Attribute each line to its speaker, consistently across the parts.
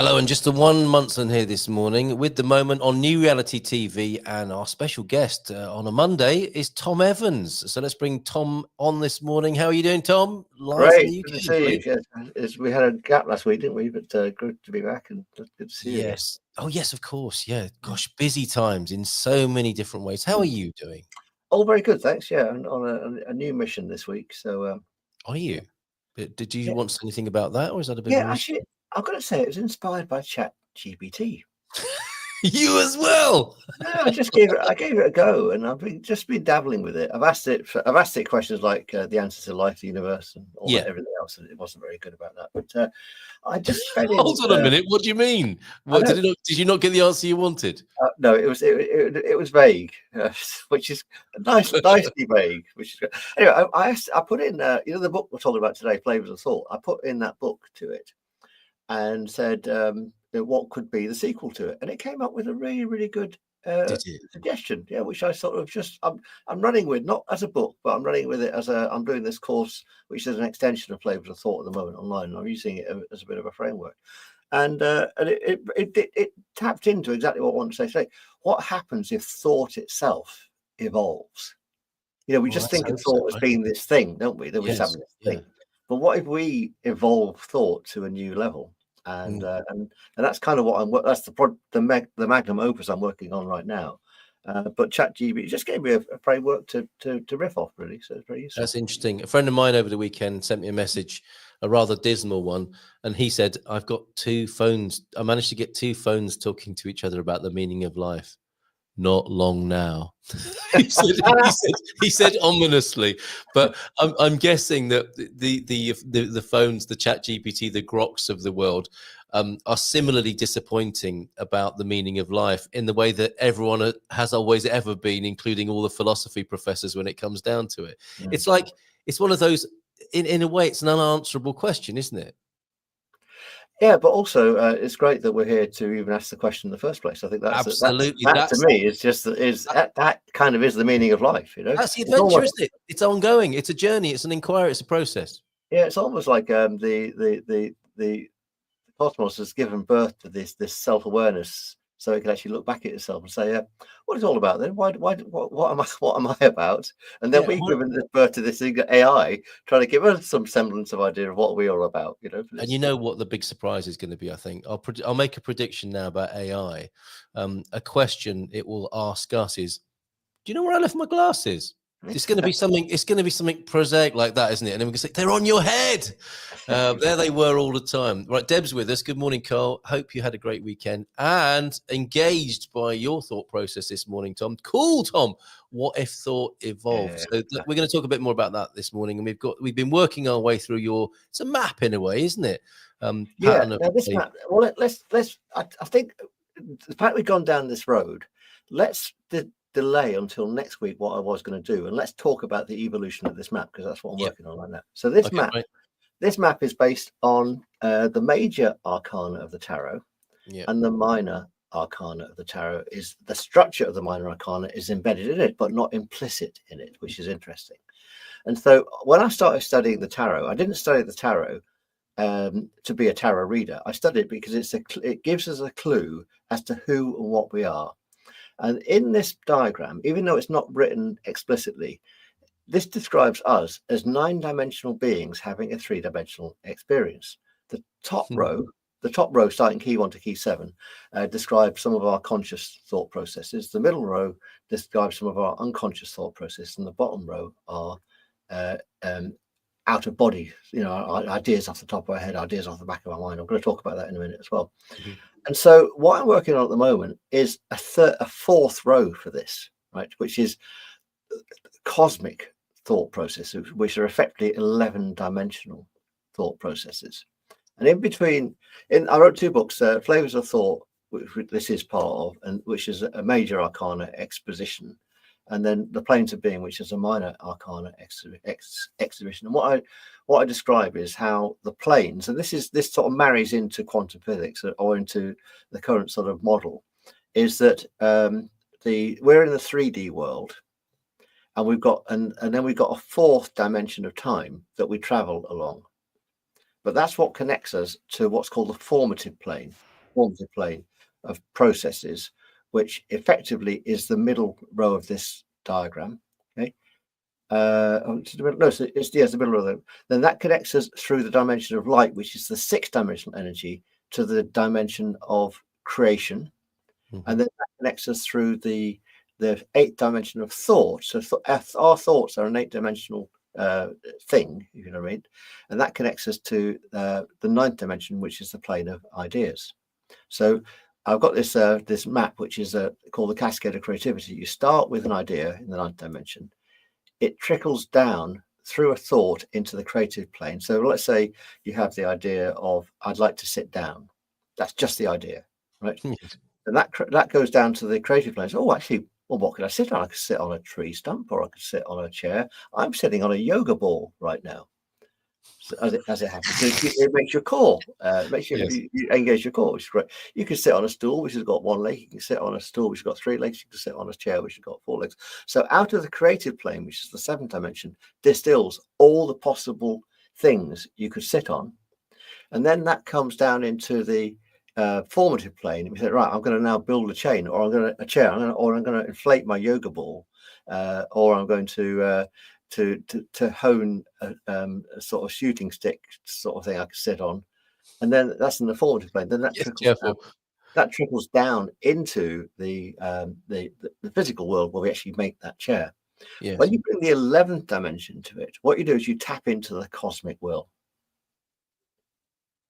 Speaker 1: Hello, and just the one Munson here this morning with the moment on New Reality TV, and our special guest on a Monday is Tom Evans. So let's bring Tom on this morning. How are you doing, Tom?
Speaker 2: Live Great, good to see you. Yes, we had a gap last week, didn't we? But good to be back, and good to see you.
Speaker 1: Yes. Oh, yes, of course. Yeah. Gosh, busy times in so many different ways. How are you doing?
Speaker 2: Oh, very good, thanks. Yeah, on a new mission this week. So,
Speaker 1: are you? Did you want to say anything about that, or is that a bit?
Speaker 2: Yeah, actually, I've got to say it was inspired by ChatGPT.
Speaker 1: You as well.
Speaker 2: Yeah, I gave it a go, and I've just been dabbling with it. I've asked it questions like the answer to life, the universe, and everything else, and it wasn't very good about that. But I just
Speaker 1: hold on a minute. What do you mean? What did you not get the answer you wanted?
Speaker 2: No, it was vague, which is nicely vague. Which is good. Anyway, I put in the book we're talking about today, Flavors of Thought. I put in that book to it, and said what could be the sequel to it, and it came up with a really good suggestion. Yeah, which I sort of I'm running with, not as a book, but I'm running with it as I'm doing this course, which is an extension of Flavors of Thought at the moment online. And I'm using it as a bit of a framework. And it tapped into exactly what I want to say today. What happens if thought itself evolves? We just think of thought as being this thing, don't we? That we're having this thing. But what if we evolve thought to a new level? And that's kind of what that's the magnum opus I'm working on right now. But ChatGPT just gave me a framework to riff off, really. So it's very useful.
Speaker 1: That's interesting. A friend of mine over the weekend sent me a message, a rather dismal one, and he said, "I've got two phones. I managed to get two phones talking to each other about the meaning of life. Not long now." he said ominously, but I'm guessing that the phones, the ChatGPT, the Groks of the world, are similarly disappointing about the meaning of life in the way that everyone has always ever been, including all the philosophy professors when it comes down to it. Yeah. It's like, it's one of those, in a way, it's an unanswerable question, isn't it?
Speaker 2: Yeah, but also it's great that we're here to even ask the question in the first place. I think that's absolutely that to me is just that kind of is the meaning of life.
Speaker 1: That's the adventure, isn't it? It's ongoing. It's a journey. It's an inquiry. It's a process.
Speaker 2: Yeah, it's almost like the cosmos has given birth to this self-awareness, so it can actually look back at itself and say, "What is it all about then? What am I about?" And then we've given birth to this AI, trying to give us some semblance of idea of what we're all about.
Speaker 1: And you know what the big surprise is going to be? I think I'll make a prediction now about AI. A question it will ask us is, "Do you know where I left my glasses?" It's going to be something. It's going to be something prosaic like that, isn't it? And then we can say, "They're on your head." There they were all the time. Right, Deb's with us. Good morning, Carl. Hope you had a great weekend and engaged by your thought process this morning, Tom. Cool, Tom. What if thought evolved? So we're going to talk a bit more about that this morning, and we've been working our way through it's a map in a way, isn't it?
Speaker 2: This map. Well, let's. I think the fact we've gone down this road. Let's delay until next week what I was going to do, and let's talk about the evolution of this map, because that's what I'm working on right now. So this map is based on the major arcana of the tarot, and the minor arcana of the tarot. Is the structure of the minor arcana is embedded in it, but not implicit in it, which is interesting. And so when I started studying the tarot, I didn't study the tarot to be a tarot reader. I studied it because it gives us a clue as to who and what we are. And in this diagram, even though it's not written explicitly, this describes us as 9-dimensional beings having a 3-dimensional experience. The top row starting key 1 to key 7, describes some of our conscious thought processes. The middle row describes some of our unconscious thought processes, and the bottom row are out of body, our ideas off the top of our head, ideas off the back of our mind. I'm going to talk about that in a minute as well. Mm-hmm. And so what I'm working on at the moment is a fourth row for this, right, which is cosmic thought processes, which are effectively 11-dimensional thought processes. And in between, I wrote 2 books, Flavors of Thought, which this is part of, and which is a major arcana exposition, and then the Planes of Being, which is a minor arcana exhibition. And what I describe is how the planes, and this sort of marries into quantum physics or into the current sort of model, is that we're in the 3D world, and then we've got a 4th dimension of time that we travel along. But that's what connects us to what's called the formative plane. formative plane of processes, which effectively is the middle row of this diagram. Okay. So it's the middle of them. Then that connects us through the dimension of light, which is the 6-dimensional energy, to the dimension of creation, and then that connects us through the 8th dimension of thought. So our thoughts are an 8-dimensional thing, if you know what I mean, and that connects us to the 9th dimension, which is the plane of ideas. So I've got this this map, which is called the cascade of creativity. You start with an idea in the 9th dimension. It trickles down through a thought into the creative plane. So let's say you have the idea of, I'd like to sit down. That's just the idea, right? And that goes down to the creative plane. So, actually, well, what could I sit on? I could sit on a tree stump, or I could sit on a chair. I'm sitting on a yoga ball right now. So as it happens, so it makes your core, makes you engage your core, which is great. You can sit on a stool which has got 1 leg. You can sit on a stool which has got 3 legs. You can sit on a chair which has got 4 legs. So out of the creative plane, which is the 7th dimension, distills all the possible things you could sit on, and then that comes down into the formative plane. We say, right, I'm going to now build a chain, or I'm going to inflate my yoga ball, or I'm going to hone a sort of shooting stick sort of thing I could sit on, and then that's in the formative plane. Then that trickles down into the physical world, where we actually make that chair. Yes. When you bring the 11th dimension to it, what you do is you tap into the cosmic will,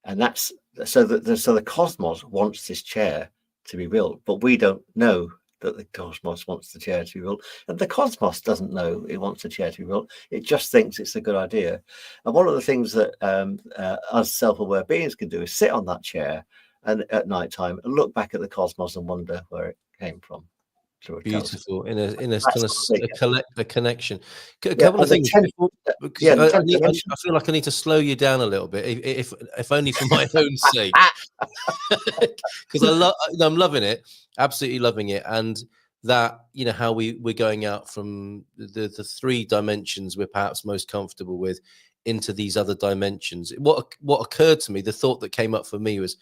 Speaker 2: and that's so the cosmos wants this chair to be built, but we don't know that the cosmos wants the chair to be built, and the cosmos doesn't know it wants the chair to be built. It just thinks it's a good idea. And one of the things that us self-aware beings can do is sit on that chair and at night time and look back at the cosmos and wonder where it came from.
Speaker 1: Beautiful, in a kind of a connection. A couple of things. I feel like I need to slow you down a little bit, if only for my own sake, because I'm loving it, absolutely loving it, and that, you know, how we're going out from the 3 dimensions we're perhaps most comfortable with into these other dimensions. What occurred to me, the thought that came up for me was,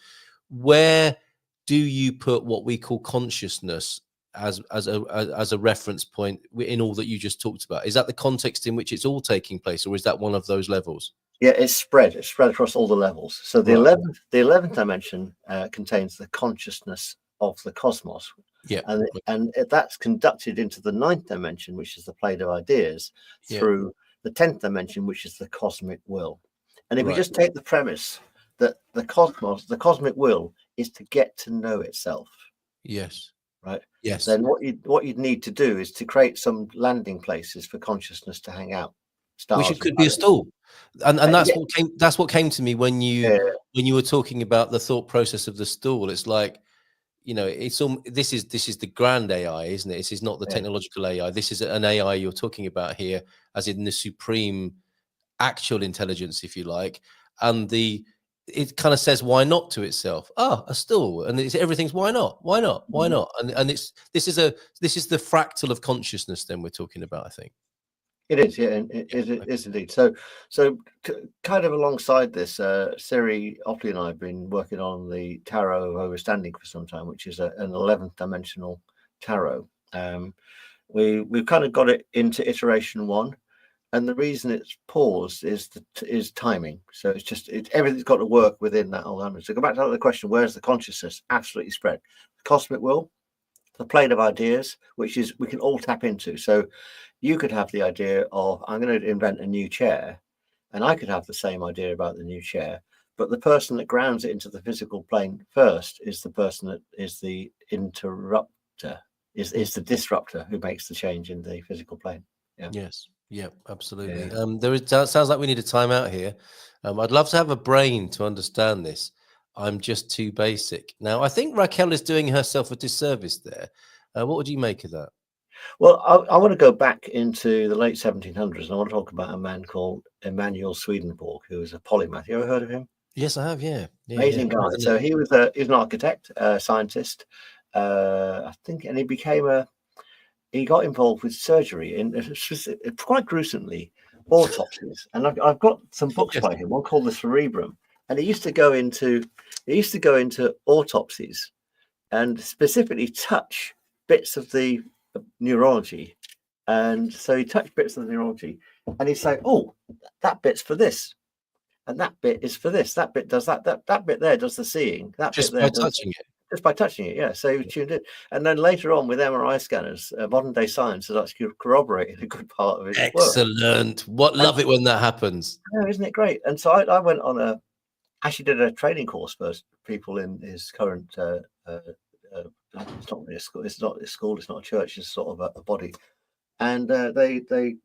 Speaker 1: where do you put what we call consciousness as a reference point in all that you just talked about? Is that the context in which it's all taking place, or is that one of those levels?
Speaker 2: Yeah, it's spread across all the levels. So the 11th dimension contains the consciousness of the cosmos.
Speaker 1: Yeah,
Speaker 2: and that's conducted into the 9th dimension, which is the plane of ideas, through the 10th dimension, which is the cosmic will. And if we just take the premise that the cosmic will is to get to know itself.
Speaker 1: Yes.
Speaker 2: Right.
Speaker 1: Yes.
Speaker 2: Then what you'd need to do is to create some landing places for consciousness to hang out.
Speaker 1: Which could be a stool, and that's what came to me when you were talking about the thought process of the stool. It's like, you know, this is the grand AI, isn't it? This is not the technological AI. This is an AI you're talking about here, as in the supreme actual intelligence, if you like, and it kind of says why not to itself. A stool, and everything's why not, and this is the fractal of consciousness. Then we're talking about, I think.
Speaker 2: It is, it is indeed. So kind of alongside this, Siri Opley and I have been working on the Tarot of Overstanding for some time, which is an 11th dimensional tarot. We've kind of got it into iteration 1. And the reason it's paused is timing. So it's just everything's got to work within that whole language. So go back to the question: where's the consciousness? Absolutely spread. The cosmic will, the plane of ideas, which is we can all tap into. So you could have the idea of, I'm going to invent a new chair, and I could have the same idea about the new chair. But the person that grounds it into the physical plane first is the person that is the interrupter, is the disruptor who makes the change in the physical plane. Yeah.
Speaker 1: Yes. Yeah, absolutely. Sounds like we need a timeout here. I'd love to have a brain to understand this. I'm just too basic. Now, I think Raquel is doing herself a disservice there. What would you make of that?
Speaker 2: Well, I want to go back into the late 1700s, and I want to talk about a man called Emanuel Swedenborg, who was a polymath. You ever heard of him?
Speaker 1: Yes, I have. Yeah.
Speaker 2: Amazing guy. So he was an architect, scientist, I think, and he got involved with surgery in quite gruesomely, autopsies. And I've got some books by him, one called The Cerebrum. and he used to go into autopsies and specifically touch bits of the neurology. And so he touched bits of the neurology, and he'd say, "Oh, that bit's for this, and that bit is for this. That bit does that. That bit there does the seeing. That
Speaker 1: Just
Speaker 2: bit
Speaker 1: by
Speaker 2: there does
Speaker 1: touching it.
Speaker 2: just by touching it." Yeah. So he tuned in, and then later on with MRI scanners, modern day science has actually corroborated a good part of his work.
Speaker 1: Excellent. Love it when that happens.
Speaker 2: Yeah, isn't it great? And so I went on actually did a training course for people in his current. It's not really a school. It's not a school. It's not a church. It's sort of a body. And they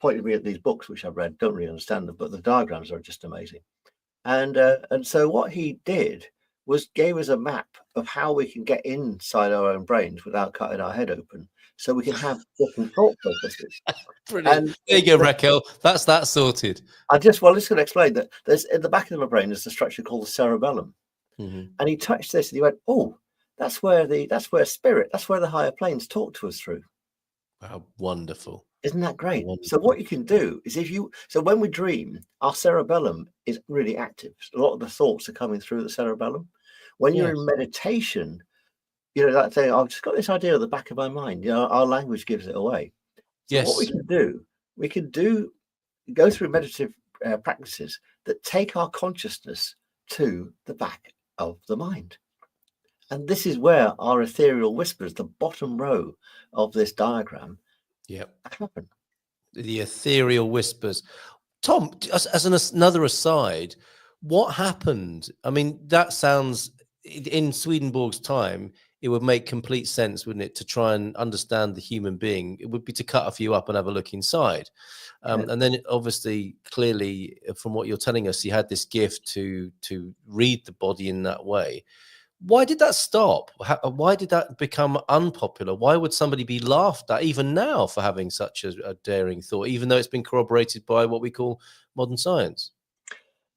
Speaker 2: pointed me at these books which I've read. Don't really understand them, but the diagrams are just amazing. And so what he did was gave us a map of how we can get inside our own brains without cutting our head open, so we can have different thought processes.
Speaker 1: Brilliant. And there you go, Raquel. That's that sorted.
Speaker 2: Just going to explain that there's in the back of the brain there's a structure called the cerebellum, and he touched this and he went, "Oh, that's where spirit, that's where the higher planes talk to us through."
Speaker 1: Wow, wonderful.
Speaker 2: Isn't that great? Wonderful. So what you can do is when we dream, our cerebellum is really active. A lot of the thoughts are coming through the cerebellum. When you're in meditation, that thing, I've just got this idea at the back of my mind. Our language gives it away. So what we can go through meditative practices that take our consciousness to the back of the mind. And this is where our ethereal whispers, the bottom row of this diagram, happen.
Speaker 1: The ethereal whispers. Tom, as another aside, what happened? I mean, that sounds, in Swedenborg's time, it would make complete sense, wouldn't it, to try and understand the human being? It would be to cut a few up and have a look inside. And then obviously, clearly, from what you're telling us, he had this gift to read the body in that way. Why did that stop? Why did that become unpopular? Why would somebody be laughed at even now for having such a daring thought, even though it's been corroborated by what we call modern science?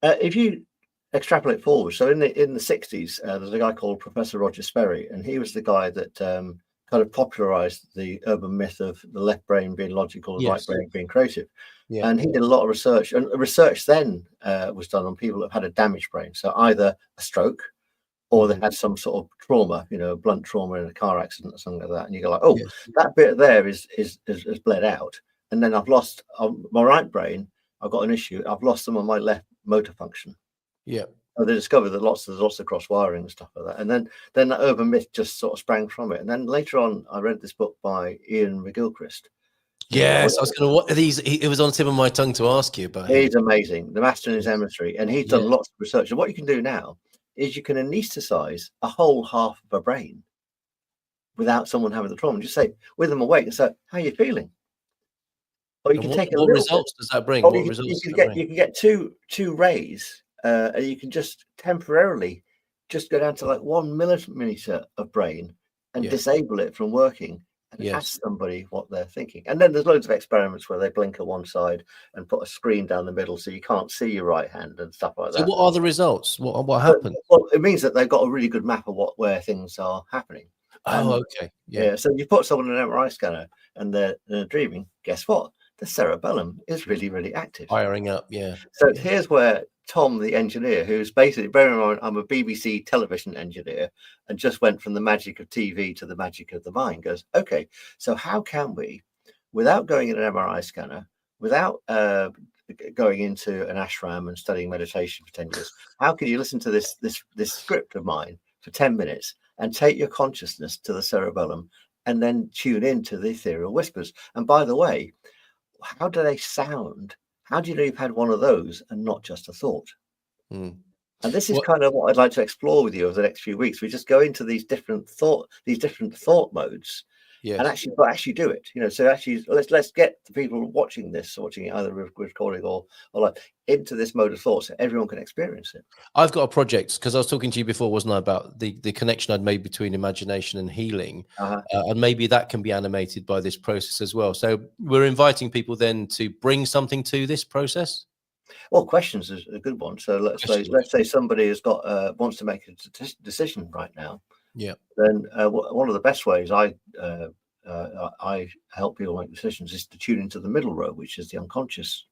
Speaker 2: If you extrapolate forward, so in the 60s, there's a guy called Professor Roger Sperry, and he was the guy that kind of popularized the urban myth of the left brain being logical, the right brain being creative. Yeah. And he did a lot of research, and research then was done on people that had a damaged brain, so either a stroke, or they had some sort of trauma, blunt trauma in a car accident or something like that. And you go like, oh, that bit there is bled out. And then I've lost on my right brain, I've got an issue. I've lost some of my left motor function.
Speaker 1: Yeah.
Speaker 2: So they discovered that there's lots of cross wiring and stuff like that. And then that urban myth just sort of sprang from it. And then later on, I read this book by Ian McGilchrist.
Speaker 1: Yes, I was going to. What these? It was on the tip of my tongue to ask you about.
Speaker 2: He's amazing, the master in his emissary, and he's done lots of research. And what you can do now is you can anesthetize a whole half of a brain without someone having the trauma. Just say, with them awake, and say, "How are you feeling?" Or you can take
Speaker 1: what results does that bring?
Speaker 2: You can get two rays, and you can just temporarily just go down to like 1 millimeter of brain and disable it from working. And ask somebody what they're thinking. And then there's loads of experiments where they blink at one side and put a screen down the middle so you can't see your right hand and stuff like that.
Speaker 1: So what are the results? What happened?
Speaker 2: Well, it means that they've got a really good map of where things are happening.
Speaker 1: Okay.
Speaker 2: Yeah. So you put someone in an MRI scanner and they're dreaming, guess what? The cerebellum is really, really active.
Speaker 1: Firing up, yeah.
Speaker 2: So here's where Tom, the engineer, who's basically, bearing in mind, I'm a BBC television engineer and just went from the magic of TV to the magic of the mind, goes, okay, so how can we, without going in an MRI scanner, without going into an ashram and studying meditation for 10 years, how can you listen to this script of mine for 10 minutes and take your consciousness to the cerebellum and then tune into the ethereal whispers? And by the way, how do they sound? How do you know you've had one of those and not just a thought? And this is kind of what I'd like to explore with you over the next few weeks. We just go into these different thought modes, and actually do it. So actually, let's get the people watching it either recording or live into this mode of thought, so everyone can experience it.
Speaker 1: I've got a project, because I was talking to you before, wasn't I, about the connection I'd made between imagination and healing, and maybe that can be animated by this process as well. So we're inviting people then to bring something to this process.
Speaker 2: Well, questions is a good one. So let's say somebody has got wants to make a decision right now.
Speaker 1: Yeah.
Speaker 2: Then one of the best ways I help people make decisions is to tune into the middle row, which is the unconscious,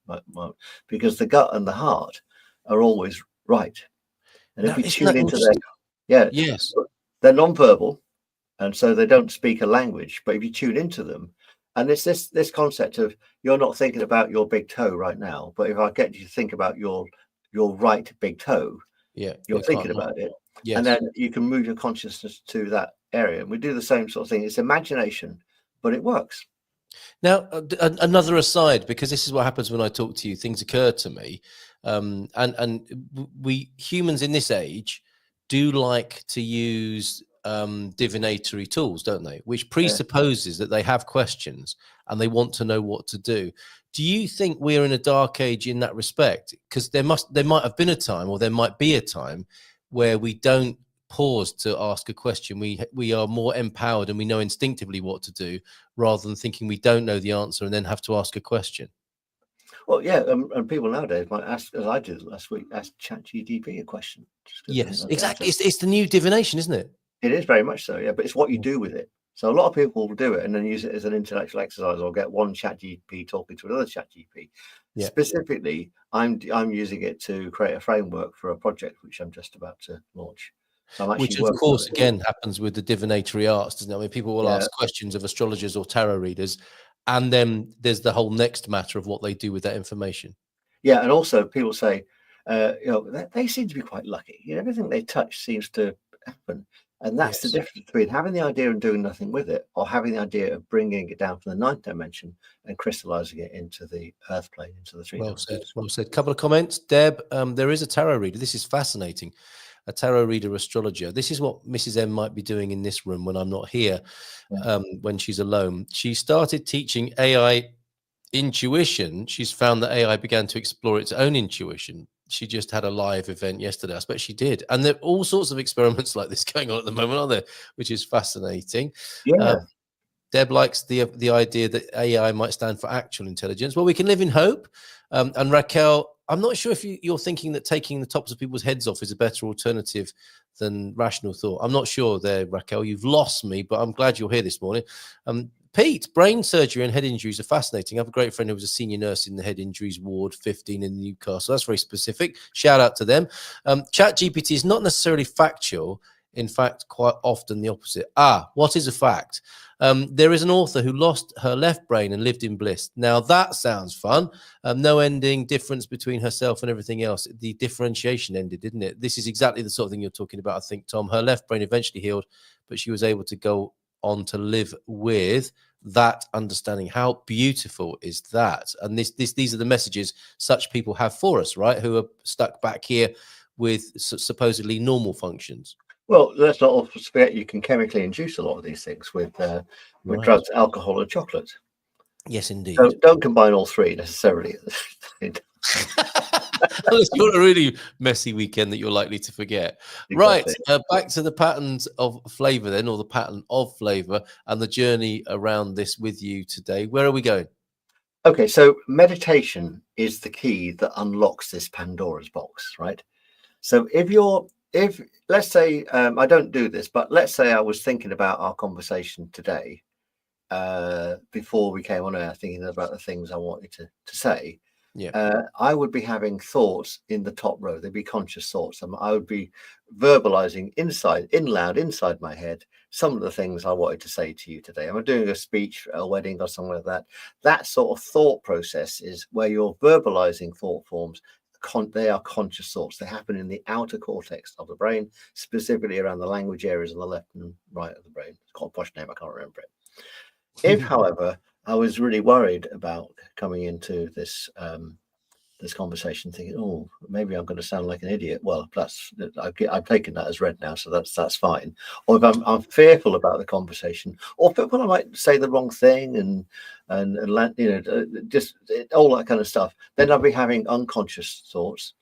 Speaker 2: because the gut and the heart are always Right. And
Speaker 1: Now,
Speaker 2: if we
Speaker 1: isn't
Speaker 2: tune
Speaker 1: that
Speaker 2: into
Speaker 1: interesting? Yes.
Speaker 2: they're non-verbal, and so they don't speak a language. But if you tune into them, and it's this concept of you're not thinking about your big toe right now, but if I get you to think about your right big toe,
Speaker 1: Yeah.
Speaker 2: you're thinking about it,
Speaker 1: Yes.
Speaker 2: and then you can move your consciousness to that area. And we do the same sort of thing. It's imagination, but it works.
Speaker 1: Now, another aside, because this is what happens when I talk to you. Things occur to me, and we humans in this age do like to use divinatory tools, don't they? Which presupposes that they have questions and they want to know what to do. Do you think we're in a dark age in that respect? Because there might have been a time, or there might be a time, where we don't pause to ask a question. We are more empowered and we know instinctively what to do, rather than thinking we don't know the answer and then have to ask a question.
Speaker 2: Well, yeah, and people nowadays might ask, as I did last week, ask ChatGPT a question.
Speaker 1: Yes, exactly. It's the new divination, isn't it?
Speaker 2: It is very much so, yeah. But it's what you do with it. So a lot of people will do it and then use it as an intellectual exercise, or get one ChatGPT talking to another ChatGPT. Yeah. Specifically, I'm using it to create a framework for a project which I'm just about to launch. So
Speaker 1: which, of course, again happens with the divinatory arts, doesn't it? I mean, people will ask questions of astrologers or tarot readers, and then there's the whole next matter of what they do with that information.
Speaker 2: Yeah, and also people say, they seem to be quite lucky. Everything they touch seems to happen. And that's the difference between having the idea and doing nothing with it, or having the idea of bringing it down from the 9th dimension and crystallizing it into the earth plane, into the 3 dimensions.
Speaker 1: Well said. Couple of comments. Deb, there is a tarot reader. This is fascinating. A tarot reader astrologer. This is what Mrs. M might be doing in this room when I'm not here, when she's alone. She started teaching AI intuition. She's found that AI began to explore its own intuition. She just had a live event yesterday. I expect she did. And there are all sorts of experiments like this going on at the moment, aren't there? Which is fascinating.
Speaker 2: Yeah.
Speaker 1: Deb likes the idea that AI might stand for actual intelligence. Well, we can live in hope. And Raquel, I'm not sure if you're thinking that taking the tops of people's heads off is a better alternative than rational thought. I'm not sure there, Raquel. You've lost me, but I'm glad you're here this morning. Pete, brain surgery and head injuries are fascinating. I have a great friend who was a senior nurse in the head injuries ward 15 in Newcastle. That's very specific. Shout out to them. ChatGPT is not necessarily factual. In fact, quite often the opposite. What is a fact? There is an author who lost her left brain and lived in bliss. Now, that sounds fun. No ending difference between herself and everything else. The differentiation ended, didn't it? This is exactly the sort of thing you're talking about, I think, Tom. Her left brain eventually healed, but she was able to go on to live with that understanding. How beautiful is that? And these are the messages such people have for us, right? Who are stuck back here with supposedly normal functions.
Speaker 2: Well, let's not also forget you can chemically induce a lot of these things with drugs, alcohol, and chocolate.
Speaker 1: Yes, indeed.
Speaker 2: So don't combine all three necessarily.
Speaker 1: Unless you've got a really messy weekend that you're likely to forget. Exactly. Right, back to the patterns of flavor then, or the pattern of flavor, and the journey around this with you today. Where are we going?
Speaker 2: Okay, so meditation is the key that unlocks this Pandora's box, right? So if let's say I don't do this, but let's say I was thinking about our conversation today before we came on air, thinking about the things I wanted to say. I would be having thoughts in the top row. They'd be conscious thoughts. I would be verbalizing inside my head some of the things I wanted to say to you today. I'm doing a speech at a wedding or something like that. That sort of thought process is where you're verbalizing thought forms. They are conscious thoughts. They happen in the outer cortex of the brain, specifically around the language areas on the left and right of the brain. It's got a posh name, I can't remember it. If, however, I was really worried about coming into this this conversation, thinking, "Oh, maybe I'm going to sound like an idiot." Well, I've taken that as read now, so that's fine. Or if I'm fearful about the conversation, or fearful I might say the wrong thing and just all that kind of stuff, then I'll be having unconscious thoughts.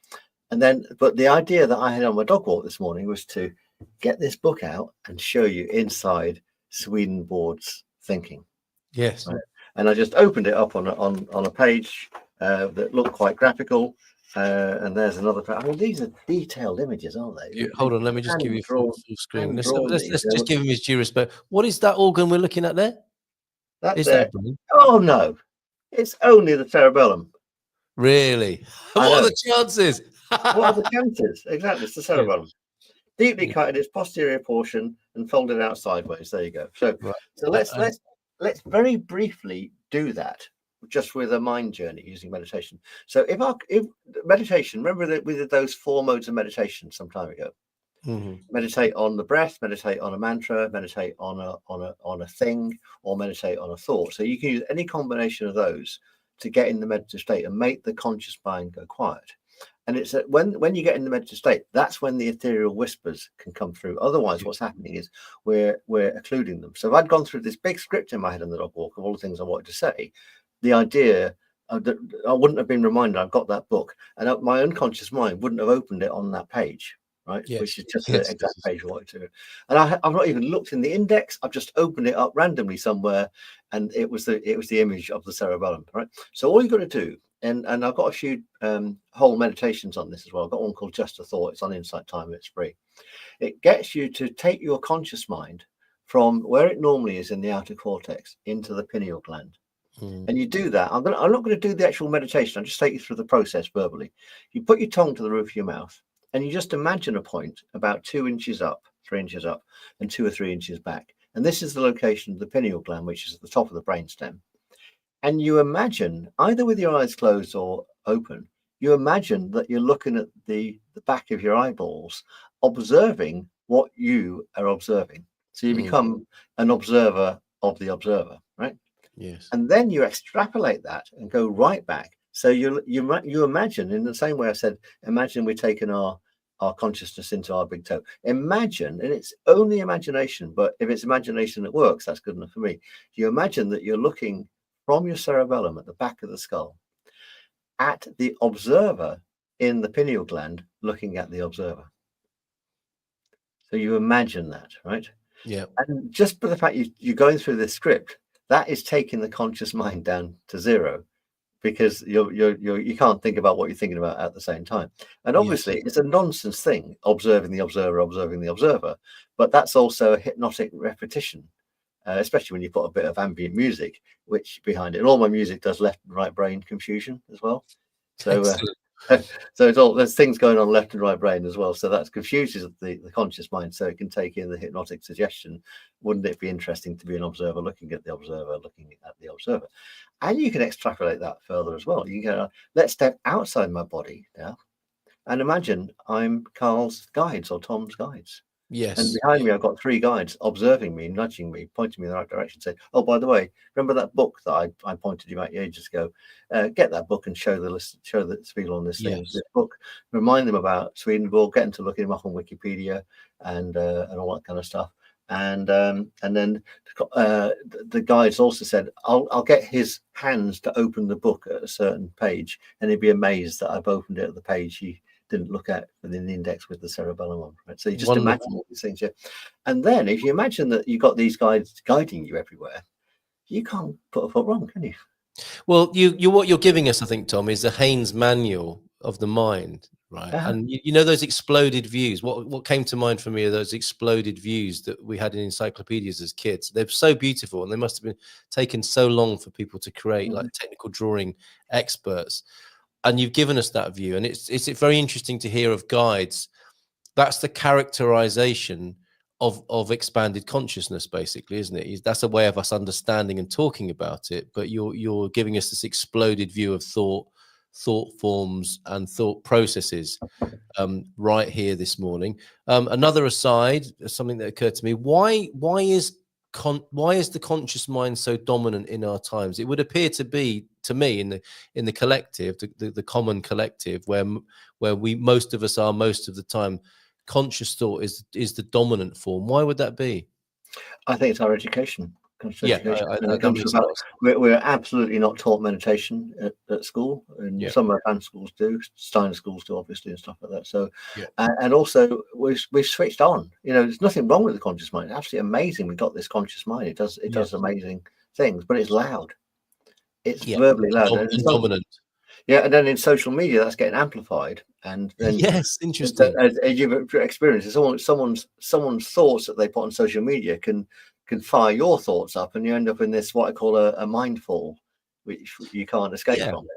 Speaker 2: And then, but the idea that I had on my dog walk this morning was to get this book out and show you inside Swedenborg's thinking.
Speaker 1: Yes.
Speaker 2: Right? And I just opened it up on a page that looked quite graphical, and there's another. I mean, these are detailed images, aren't they?
Speaker 1: Yeah, hold on, let me just give you full screen. Let's just give him his due respect. What is that organ we're looking at there?
Speaker 2: Oh no, it's only the cerebellum.
Speaker 1: Really? What are the chances?
Speaker 2: What are the chances? Exactly, it's the cerebellum. Deeply cut in its posterior portion and folded out sideways. There you go. So,
Speaker 1: Right.
Speaker 2: so let's very briefly do that, just with a mind journey using meditation. So, if meditation, remember that we did those 4 modes of meditation some time ago. Meditate on the breath, meditate on a mantra, meditate on a thing, or meditate on a thought. So you can use any combination of those to get in the meditative state and make the conscious mind go quiet. And it's when you get in the meditative state, that's when the ethereal whispers can come through. Otherwise, what's happening is we're occluding them. So if I'd gone through this big script in my head on the dog walk of all the things I wanted to say, the idea that I wouldn't have been reminded I've got that book, and my unconscious mind wouldn't have opened it on that page. Right,
Speaker 1: yes.
Speaker 2: Which is just the exact page I wanted to. And I've not even looked in the index. I've just opened it up randomly somewhere, and it was the image of the cerebellum. Right. So all you've got to do, and I've got a few whole meditations on this as well. I've got one called Just a Thought. It's on Insight Time. It's free. It gets you to take your conscious mind from where it normally is in the outer cortex into the pineal gland. And you do that. I'm not going to do the actual meditation. I'll just take you through the process verbally. You put your tongue to the roof of your mouth. And you just imagine a point about 2 inches up, 3 inches up, and 2 or 3 inches back. And this is the location of the pineal gland, which is at the top of the brainstem. And you imagine, either with your eyes closed or open, you imagine that you're looking at the back of your eyeballs, observing what you are observing. So you become an observer of the observer, right?
Speaker 1: Yes.
Speaker 2: And then you extrapolate that and go right back. So you imagine, in the same way I said, imagine we're taking our consciousness into our big toe. Imagine, and it's only imagination, but if it's imagination that works, that's good enough for me. You imagine that you're looking from your cerebellum at the back of the skull at the observer in the pineal gland looking at the observer. So you imagine that, right?
Speaker 1: Yeah.
Speaker 2: And just for the fact you're going through this script, that is taking the conscious mind down to 0. Because you can't think about what you're thinking about at the same time. And obviously it's a nonsense thing, observing the observer, but that's also a hypnotic repetition, especially when you put a bit of ambient music which behind it. And all my music does left and right brain confusion as well. So so it's all, there's things going on left and right brain as well. So that confuses the conscious mind, so it can take in the hypnotic suggestion. Wouldn't it be interesting to be an observer looking at the observer looking at the observer? And you can extrapolate that further as well. You can go, let's step outside my body now and imagine I'm Carl's guides or Tom's guides.
Speaker 1: Yes.
Speaker 2: And behind me, I've got 3 guides observing me, nudging me, pointing me in the right direction, saying, oh, by the way, remember that book that I pointed you out ages ago? Get that book and show the people on this thing, this book. Remind them about Swedenborg, get them to look him up on Wikipedia and all that kind of stuff. And then the guides also said, I'll get his hands to open the book at a certain page, and he'd be amazed that I've opened it at the page he didn't look at within the index with the cerebellum on, right? So you just imagine all these things, and then if you imagine that you've got these guides guiding you everywhere, you can't put a foot wrong, can you?
Speaker 1: Well, what you're giving us, I think, Tom, is the Haynes manual of the mind, right? And you know those exploded views. What came to mind for me are those exploded views that we had in encyclopedias as kids. They're so beautiful, and they must have been taken so long for people to create, like technical drawing experts. And you've given us that view, and it's very interesting to hear of guides. That's the characterization of expanded consciousness, basically, isn't it? That's a way of us understanding and talking about it. But you're giving us this exploded view of thought forms and thought processes right here this morning. Another aside, something that occurred to me: why is the conscious mind so dominant in our times? It would appear to be, to me, in the collective, the common collective, where we, most of us are most of the time, conscious thought is the dominant form. Why would that be?
Speaker 2: I think it's our education.
Speaker 1: Education.
Speaker 2: We're absolutely not taught meditation at school, and some advanced schools do, Steiner schools do, obviously, and stuff like that. So, and also we've switched on. You know, there's nothing wrong with the conscious mind. It's absolutely amazing. We've got this conscious mind. It does amazing things, but it's loud. It's verbally loud and
Speaker 1: dominant.
Speaker 2: Yeah, and then in social media, that's getting amplified. And then
Speaker 1: interesting.
Speaker 2: As you've experienced, someone's thoughts that they put on social media can fire your thoughts up, and you end up in this what I call a mind fall, which you can't escape from.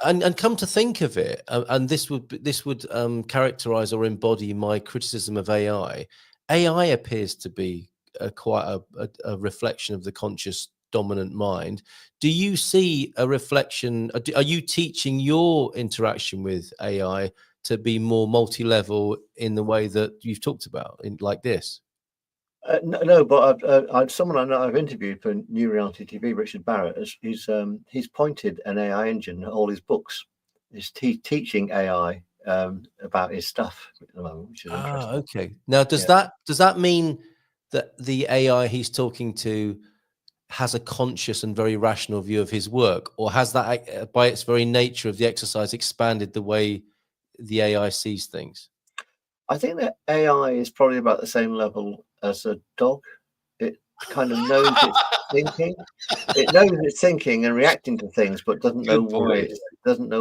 Speaker 1: And come to think of it, and this would characterize or embody my criticism of AI. AI appears to be quite a reflection of the conscious dominant mind. Do you see a reflection? Are you teaching your interaction with AI to be more multi-level in the way that you've talked about, like this?
Speaker 2: No, but someone I know I've interviewed for New Reality TV, Richard Barrett, he's pointed an AI engine at all his books. He's teaching AI about his stuff at the moment, which is interesting.
Speaker 1: Okay. Now, does that mean that the AI he's talking to has a conscious and very rational view of his work, or has that, by its very nature of the exercise, expanded the way the AI sees things?
Speaker 2: I think that AI is probably about the same level as a dog. It kind of knows it's thinking. It knows it's thinking and reacting to things, but doesn't know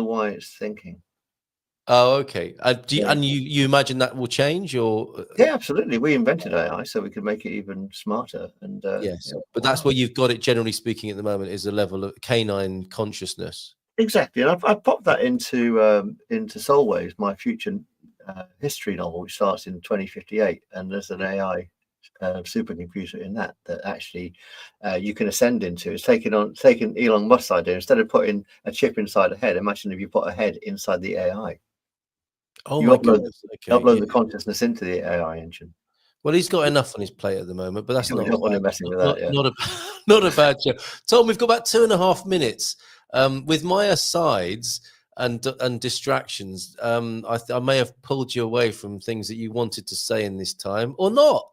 Speaker 2: why it's thinking.
Speaker 1: Oh, okay. And you imagine that will change, or?
Speaker 2: Yeah, absolutely. We invented AI so we could make it even smarter. And
Speaker 1: yes, but that's where you've got it. Generally speaking, at the moment, is a level of canine consciousness.
Speaker 2: Exactly, and I've popped that into Soul Waves, my future history novel, which starts in 2058, and there's an AI supercomputer in that actually you can ascend into. It's taken Elon Musk's idea. Instead of putting a chip inside a head, imagine if you put a head inside the AI.
Speaker 1: Oh, you upload
Speaker 2: the consciousness into the AI engine.
Speaker 1: Well, he's got enough on his plate at the moment, but that's not
Speaker 2: messing with that.
Speaker 1: Not a bad show. Tom, we've got about 2.5 minutes. With my asides and distractions, I may have pulled you away from things that you wanted to say in this time, or not.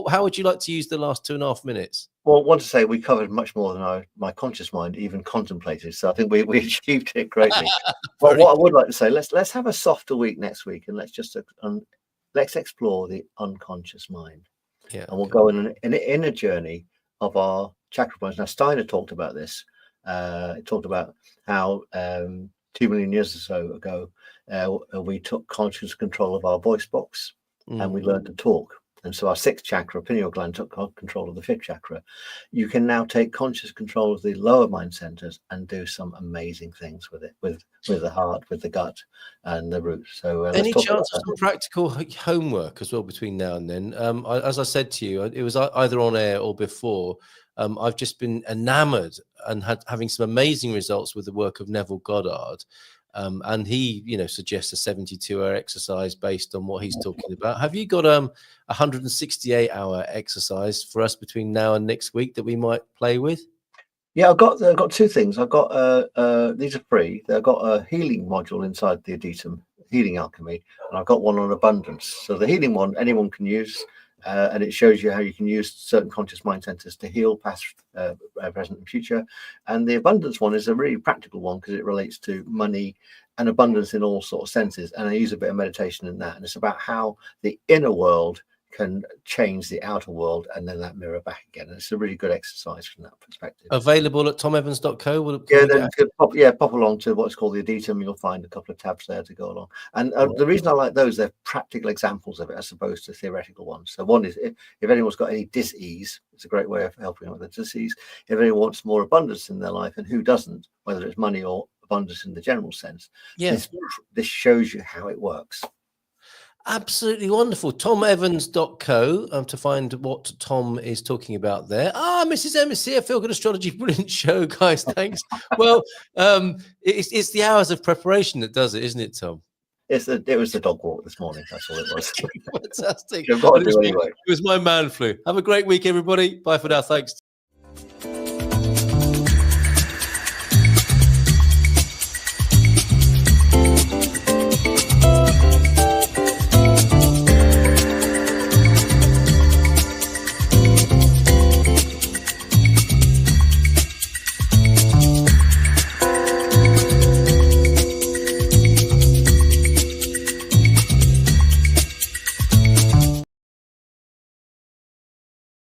Speaker 1: How would you like to use the last 2.5 minutes?
Speaker 2: Well, I want to say we covered much more than my conscious mind even contemplated. So I think we achieved it greatly. But what I would like to say, let's have a softer week next week, and let's explore the unconscious mind. Yeah, and we'll go in an inner journey of our chakra points. Now, Steiner talked about this. He talked about how 2 million years or so ago, we took conscious control of our voice box and we learned to talk. And so our 6th chakra, pineal gland, took control of the 5th chakra. You can now take conscious control of the lower mind centers and do some amazing things with it, with the heart, with the gut, and the root. So,
Speaker 1: any chance of some practical homework as well between now and then? As I said to you, it was either on air or before. I've just been enamored and having some amazing results with the work of Neville Goddard. And he, suggests a 72-hour exercise based on what he's talking about. Have you got 168-hour exercise for us between now and next week that we might play with?
Speaker 2: Yeah, I've got 2 things. I've got these are free. I've got a healing module inside the Aditum, Healing Alchemy, and I've got one on abundance. So the healing one anyone can use. And it shows you how you can use certain conscious mind centers to heal past, present, and future. And the abundance one is a really practical one because it relates to money and abundance in all sorts of senses. And I use a bit of meditation in that. And it's about how the inner world can change the outer world and then that mirror back again. And it's a really good exercise from that perspective.
Speaker 1: Available at tomevans.co.
Speaker 2: Pop along to what's called the Aditum. You'll find a couple of tabs there to go along. And the reason I like those, they're practical examples of it as opposed to theoretical ones. So one is if anyone's got any dis-ease, it's a great way of helping with the disease. If anyone wants more abundance in their life, and who doesn't, whether it's money or abundance in the general sense, this shows you how it works.
Speaker 1: Absolutely wonderful. TomEvans.co to find what Tom is talking about there. Mrs. M is here. Feel Good Astrology. Brilliant show, guys. Thanks. Well, it's the hours of preparation that does it, isn't it, Tom?
Speaker 2: It was the dog walk this morning. That's all it was.
Speaker 1: Fantastic.
Speaker 2: You've got to do anyway.
Speaker 1: It was my man flu. Have a great week, everybody. Bye for now. Thanks.